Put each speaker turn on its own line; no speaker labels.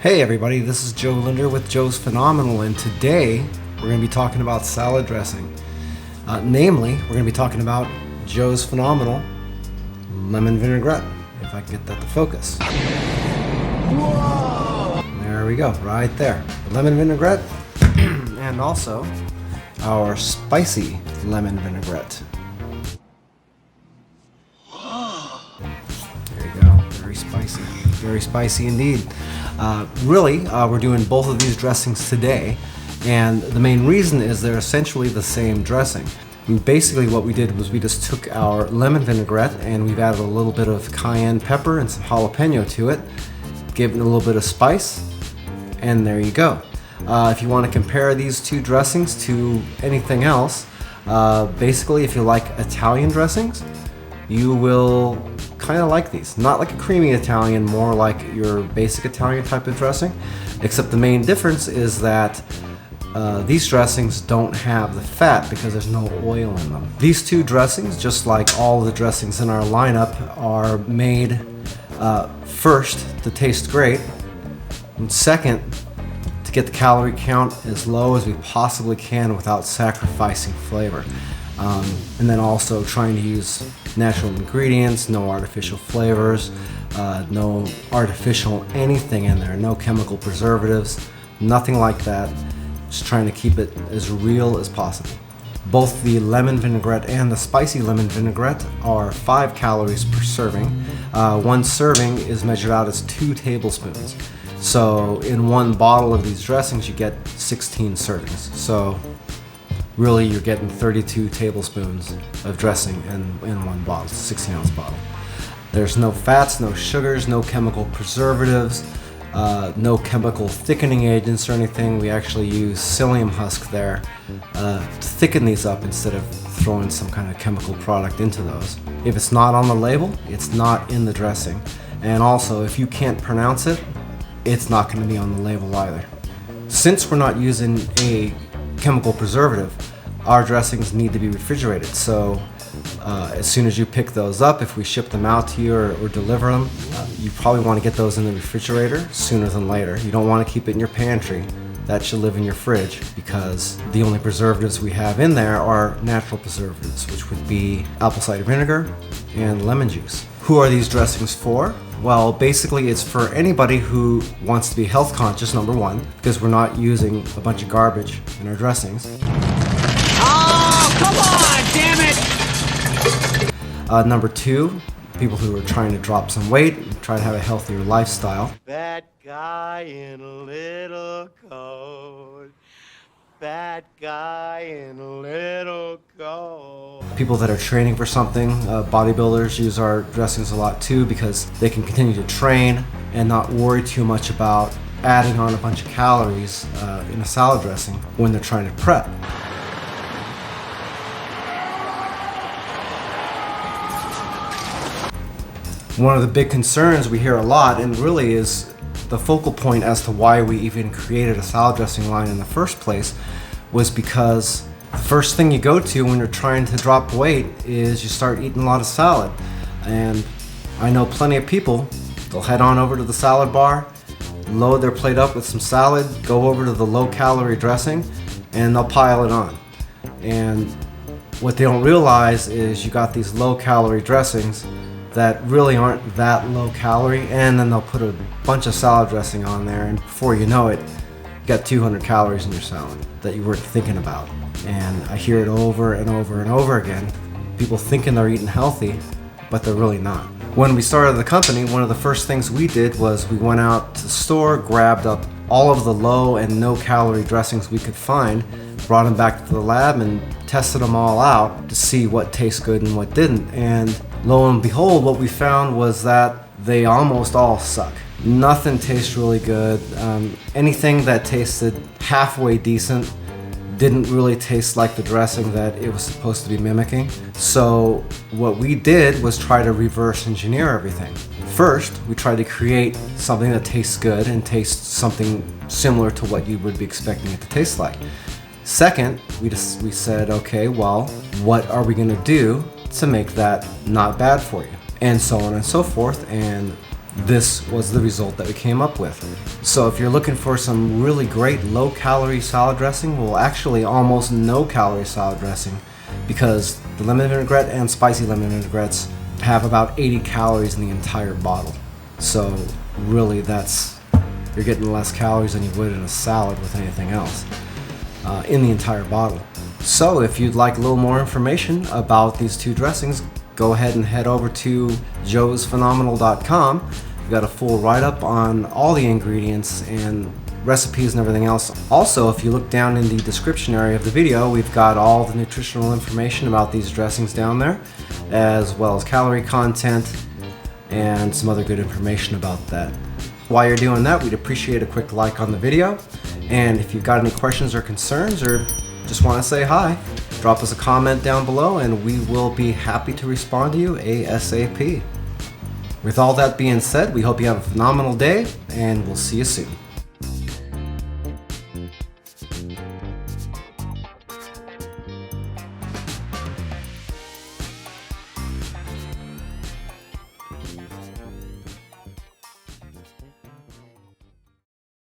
Hey everybody, this is Joe Linder with Joe's Phenomenal, and today we're going to be talking about salad dressing. Namely, we're going to be talking about Joe's Phenomenal lemon vinaigrette, if I can get that to focus. Whoa! There we go, right there. Lemon vinaigrette, and also our spicy lemon vinaigrette. There you go, very spicy indeed. We're doing both of these dressings today, and the main reason is they're essentially the same dressing. And basically what we did was we just took our lemon vinaigrette and we've added a little bit of cayenne pepper and some jalapeno to it, gave it a little bit of spice, and there you go. If you want to compare these two dressings to anything else, basically if you like Italian dressings, you will kind of like these. Not like a creamy Italian, more like your basic Italian type of dressing, except the main difference is that these dressings don't have the fat because there's no oil in them. These two dressings, just like all the dressings in our lineup, are made first to taste great, and second to get the calorie count as low as we possibly can without sacrificing flavor. And then also trying to use natural ingredients, no artificial flavors, no artificial anything in there, no chemical preservatives, nothing like that. Just trying to keep it as real as possible. Both the lemon vinaigrette and the spicy lemon vinaigrette are 5 calories per serving. One serving is measured out as 2 tablespoons. So in one bottle of these dressings you get 16 servings. So really you're getting 32 tablespoons of dressing in one bottle, 16-ounce bottle. There's no fats, no sugars, no chemical preservatives, no chemical thickening agents or anything. We actually use psyllium husk there to thicken these up instead of throwing some kind of chemical product into those. If it's not on the label, it's not in the dressing. And also, if you can't pronounce it, it's not going to be on the label either. Since we're not using a chemical preservative, our dressings need to be refrigerated. So as soon as you pick those up, if we ship them out to you or deliver them, you probably want to get those in the refrigerator sooner than later. You don't want to keep it in your pantry. That should live in your fridge, because the only preservatives we have in there are natural preservatives, which would be apple cider vinegar and lemon juice. Who are these dressings for? Well, basically it's for anybody who wants to be health conscious, number one, because we're not using a bunch of garbage in our dressings.
Oh, come on, damn it!
Number two, people who are trying to drop some weight, try to have a healthier lifestyle.
That guy in a little coat. That guy in a little coat.
People that are training for something, bodybuilders use our dressings a lot too, because they can continue to train and not worry too much about adding on a bunch of calories in a salad dressing when they're trying to prep. One of the big concerns we hear a lot, and really is the focal point as to why we even created a salad dressing line in the first place, was because the first thing you go to when you're trying to drop weight is you start eating a lot of salad. And I know plenty of people, they'll head on over to the salad bar, load their plate up with some salad, go over to the low-calorie dressing, and they'll pile it on. And what they don't realize is you got these low-calorie dressings that really aren't that low calorie, and then they'll put a bunch of salad dressing on there, and before you know it, you got 200 calories in your salad that you weren't thinking about. And I hear it over and over and over again. People thinking they're eating healthy, but they're really not. When we started the company, one of the first things we did was we went out to the store, grabbed up all of the low and no calorie dressings we could find, brought them back to the lab and tested them all out to see what tastes good and what didn't. And lo and behold, what we found was that they almost all suck. Nothing tastes really good. Anything that tasted halfway decent didn't really taste like the dressing that it was supposed to be mimicking. So what we did was try to reverse engineer everything. First, we tried to create something that tastes good and tastes something similar to what you would be expecting it to taste like. Second, we said, okay, well, what are we gonna do to make that not bad for you? And so on and so forth. And this was the result that we came up with. So if you're looking for some really great low-calorie salad dressing, well, actually almost no-calorie salad dressing, because the lemon vinaigrette and spicy lemon vinaigrettes have about 80 calories in the entire bottle. So really you're getting less calories than you would in a salad with anything else in the entire bottle. So if you'd like a little more information about these two dressings, go ahead and head over to joesphenomenal.com. We've got a full write-up on all the ingredients and recipes and everything else. Also, if you look down in the description area of the video, we've got all the nutritional information about these dressings down there, as well as calorie content and some other good information about that. While you're doing that, we'd appreciate a quick like on the video. And if you've got any questions or concerns, or just want to say hi, drop us a comment down below and we will be happy to respond to you ASAP. With all that being said, we hope you have a phenomenal day and we'll see you soon.